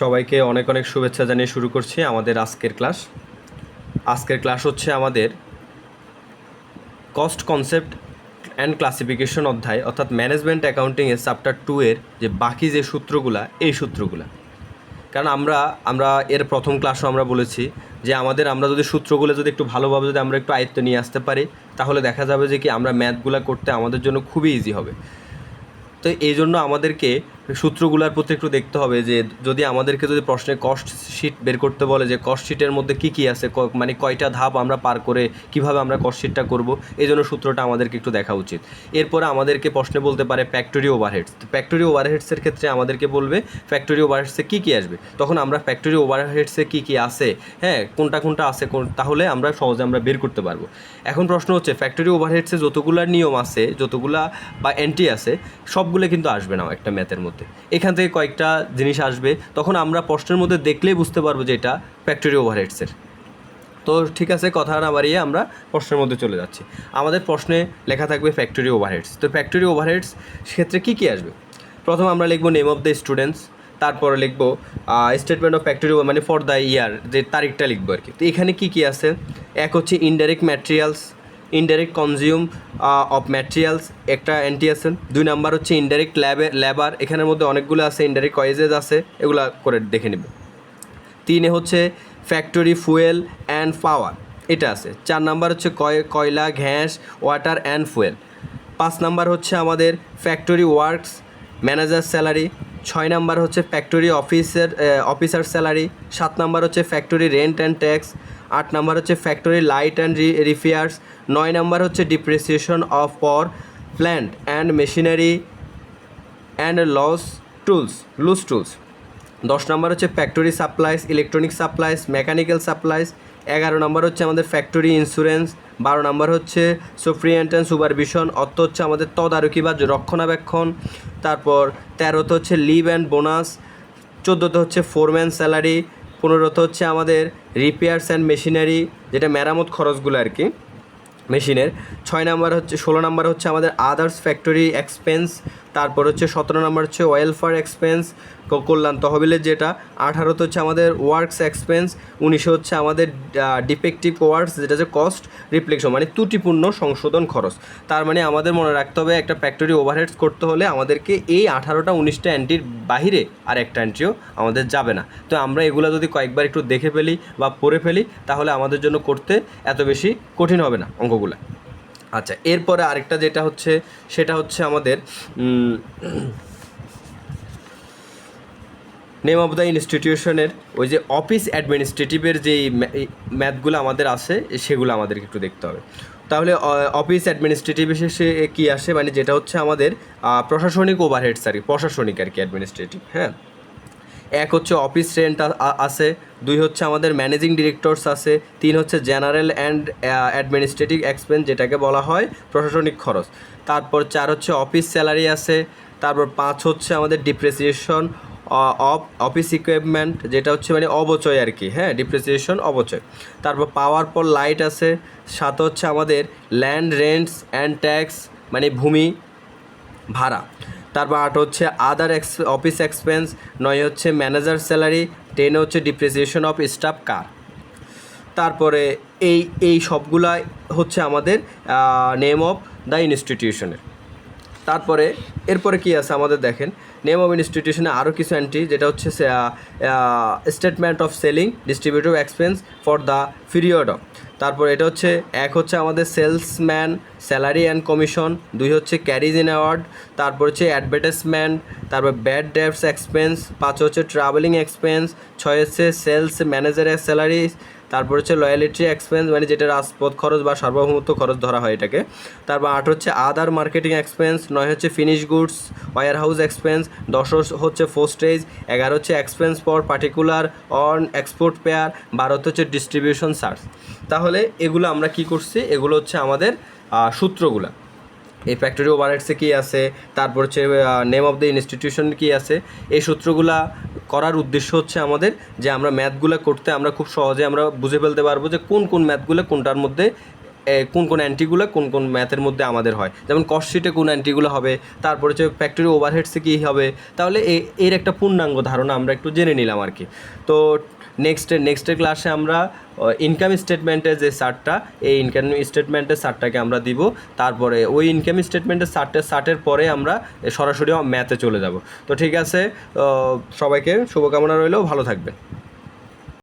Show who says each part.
Speaker 1: সবাইকে অনেক অনেক শুভেচ্ছা জানিয়ে শুরু করছি আমাদের আজকের ক্লাস। আজকের ক্লাস হচ্ছে আমাদের কস্ট কনসেপ্ট অ্যান্ড ক্লাসিফিকেশন অধ্যায় অর্থাৎ ম্যানেজমেন্ট অ্যাকাউন্টিংয়ের চ্যাপ্টার 2 এর যে বাকি যে সূত্রগুলা এই সূত্রগুলা। কারণ আমরা এর প্রথম ক্লাসও আমরা বলেছি যে আমরা যদি সূত্রগুলো যদি একটু ভালোভাবে যদি আমরা একটু আয়ত্তে নিয়ে আসতে পারি তাহলে দেখা যাবে যে কি আমরা ম্যাথগুলো করতে আমাদের জন্য খুবই ইজি হবে। তো এই জন্য আমাদেরকে সূত্রগুলোর প্রতি একটু দেখতে হবে যে যদি আমাদেরকে যদি প্রশ্নে কস্ট শিট বের করতে বলে যে কস্ট শিটের মধ্যে কী কী আছে, মানে কয়টা ধাপ আমরা পার করে কিভাবে আমরা কস্ট শিটটা করবো, এই জন্য সূত্রটা আমাদেরকে একটু দেখা উচিত। এরপরে আমাদেরকে প্রশ্নে বলতে পারে ফ্যাক্টরি ওভারহেডস। ফ্যাক্টরি ওভারহেডসের ক্ষেত্রে আমাদেরকে বলবে ফ্যাক্টরি ওভারহেডসে কী কী আসবে, তখন আমরা ফ্যাক্টরি ওভারহেডসে কী কী আছে, হ্যাঁ কোনটা আছে তাহলে আমরা সহজে আমরা বের করতে পারবো। এখন প্রশ্ন হচ্ছে ফ্যাক্টরি ওভারহেডসে যতগুলো নিয়ম আছে, যতগুলা বা এন্ট্রি আছে, সবগুলো কিন্তু আসবে না একটা ম্যাথের মধ্যে। এখান থেকে কয়েকটা জিনিস আসবে, তখন আমরা প্রশ্নের মধ্যে দেখলেই বুঝতে পারবো যে এটা ফ্যাক্টরি ওভারহেডসের। তো ঠিক আছে, কথা না বাড়িয়ে আমরা প্রশ্নের মধ্যে চলে যাচ্ছি। আমাদের প্রশ্নে লেখা থাকবে ফ্যাক্টরি ওভারহেডস। তো ফ্যাক্টরি ওভারহেডস ক্ষেত্রে কী কী আসবে? প্রথম আমরা লিখবো নেম অফ দ্য স্টুডেন্টস, তারপরে লিখবো স্টেটমেন্ট অফ ফ্যাক্টরি মানে ফর দ্য ইয়ার, যে তারিখটা লিখবো আর কি। তো এখানে কী কী আছে? এক হচ্ছে indirect materials, indirect consume of materials একটা এন্ট্রি আছে। 2 নাম্বার হচ্ছে ইনডাইরেক্ট লেবার, এখানের মধ্যে অনেকগুলো আছে, ইনডাইরেক্ট ওয়েজেস আছে, এগুলো করে দেখে নেবে। 3 হচ্ছে ফ্যাক্টরি ফুয়েল অ্যান্ড পাওয়ার, এটা আছে। 4 নাম্বার হচ্ছে কয়লা, gas, water and fuel. 5 number হচ্ছে আমাদের factory works manager salary. 6 number হচ্ছে ফ্যাক্টরি অফিসার স্যালারি। 7 নাম্বার হচ্ছে factory rent and tax. 8 number হচ্ছে factory light and repairs. 9 number হচ্ছে depreciation of power plant and machinery and loose tools. 10 number হচ্ছে factory supplies, electronic supplies, mechanical supplies. 11 number হচ্ছে আমাদের factory insurance. 12 number হচ্ছে superintendent supervision, অর্থ হচ্ছে আমাদের তদারকি বা রক্ষণাবেক্ষণ। তারপর 13তে হচ্ছে লিভ অ্যান্ড বোনাস। 14তে হচ্ছে ফোরম্যান স্যালারি। 15তে হচ্ছে আমাদের রিপেয়ার্স অ্যান্ড মেশিনারি, যেটা মেরামত খরচগুলো আর কি মেশিনের। 16 নাম্বার হচ্ছে আমাদের আদার্স ফ্যাক্টরি এক্সপেন্স। তারপর হচ্ছে 17 নাম্বার হচ্ছে ওয়েলফেয়ার এক্সপেন্স, কল্যাণ তহবিলের যেটা। 18তে হচ্ছে আমাদের ওয়ার্কস এক্সপেন্স। 19 হচ্ছে আমাদের ডিফেক্টিভ ওয়ার্কস, যেটা হচ্ছে কস্ট রিফ্লেকশন মানে ত্রুটিপূর্ণ সংশোধন খরচ। তার মানে আমাদের মনে রাখতে হবে একটা ফ্যাক্টরি ওভারহেডস করতে হলে আমাদেরকে এই 18টা 19টা এন্ট্রির বাহিরে আর একটা এন্ট্রিও আমাদের যাবে না। তো আমরা এগুলো যদি কয়েকবার একটু দেখে ফেলি বা পড়ে ফেলি তাহলে আমাদের জন্য করতে এত বেশি কঠিন হবে না অঙ্কগুলো। আচ্ছা, এরপরে আরেকটা যেটা হচ্ছে সেটা হচ্ছে আমাদের নেম অফ দ্য ইনস্টিটিউশনের ওই যে অফিস অ্যাডমিনিস্ট্রেটিভের যেই ম্যাথগুলো আমাদের আছে সেগুলো আমাদেরকে একটু দেখতে হবে। তাহলে অফিস অ্যাডমিনিস্ট্রেটিভ শেষে কী আসে, মানে যেটা হচ্ছে আমাদের প্রশাসনিক ওভারহেডস আর কি, প্রশাসনিক আর কি অ্যাডমিনিস্ট্রেটিভ। হ্যাঁ, 1 হচ্ছে অফিস রেন্ট আছে। 2 হচ্ছে আমাদের ম্যানেজিং ডিরেক্টরস আছে। 3 হচ্ছে জেনারেল অ্যান্ড অ্যাডমিনিস্ট্রেটিভ এক্সপেন্স, যেটাকে বলা হয় প্রশাসনিক খরচ। তারপর 4 হচ্ছে অফিস স্যালারি আছে। তারপর 5 হচ্ছে আমাদের ডিপ্রিসিয়েশন অফ অফিস ইকুইপমেন্ট, যেটা হচ্ছে মানে অবচয় আর কি, হ্যাঁ ডিপ্রিসিয়েশন অবচয়। তারপর পাওয়ার পর লাইট আছে। 7 হচ্ছে আমাদের ল্যান্ড রেন্টস অ্যান্ড ট্যাক্স মানে ভূমি ভাড়া। তারপর 8 হচ্ছে আদার অফিস এক্সপেন্স। 9 হচ্ছে ম্যানেজার স্যালারি। 10 হচ্ছে ডিপ্রিসিয়েশন অফ স্টাফ কার। তারপরে এই সবগুলাই হচ্ছে আমাদের নেম অফ দ্য ইনস্টিটিউশনের। তারপরে এরপরে কী আছে আমাদের দেখেন, নেম অফ ইনস্টিটিউশনে আরও কিছু এন্ট্রি, যেটা হচ্ছে statement of selling distributive expense for the period of. তারপর এটা হচ্ছে 1 হচ্ছে আমাদের সেলসম্যান স্যালারি অ্যান্ড কমিশন। 2 হচ্ছে ক্যারিজ ইন অ্যাওয়ার্ড। তারপর হচ্ছে অ্যাডভার্টাইজমেন্ট। তারপর ব্যাড ডেটস এক্সপেন্স। 5 হচ্ছে ট্রাভেলিং এক্সপেন্স। 6 হচ্ছে সেলস ম্যানেজারের স্যালারি। তারপর হচ্ছে লয়ালিটি এক্সপেন্স মানে যেটা রাজপথ খরচ বা সার্বভৌমত্ব খরচ ধরা হয় এটাকে। তারপর 8 হচ্ছে আদার মার্কেটিং এক্সপেন্স। 9 হচ্ছে finish goods warehouse expense. 10 হচ্ছে পোস্টেজ। 11 হচ্ছে expense for particular on export pair. 12 হচ্ছে ডিস্ট্রিবিউশন চার্জ। তাহলে এগুলো আমরা কি করছি, এগুলো হচ্ছে আমাদের সূত্রগুলো। এই ফ্যাক্টরি ওভারহেডসে কী আছে, তারপর হচ্ছে নেম অফ দ্য ইনস্টিটিউশন কী আছে। এই সূত্রগুলা করার উদ্দেশ্য হচ্ছে আমাদের যে আমরা ম্যাথগুলো করতে আমরা খুব সহজে আমরা বুঝে ফেলতে পারবো যে কোন ম্যাথগুলো কোনটার মধ্যে কোন কোন অ্যান্টিগুলো কোন কোন ম্যাথের মধ্যে আমাদের হয়, যেমন কস্ট শিটে কোন অ্যান্টিগুলো হবে, তারপরে হচ্ছে ফ্যাক্টরি ওভারহেডসে কী হবে। তাহলে এর একটা পূর্ণাঙ্গ ধারণা আমরা একটু জেনে নিলাম আর কি। তো নেক্সটের ক্লাসে আমরা ইনকাম স্টেটমেন্টের যে চার্টটা, এই ইনকাম স্টেটমেন্টের চার্টটাকে আমরা দিব। তারপরে ওই ইনকাম স্টেটমেন্টের চার্টের পরে আমরা সরাসরি ম্যাথে চলে যাব। তো ঠিক আছে, সবাইকে শুভকামনা রইলেও, ভালো থাকবে।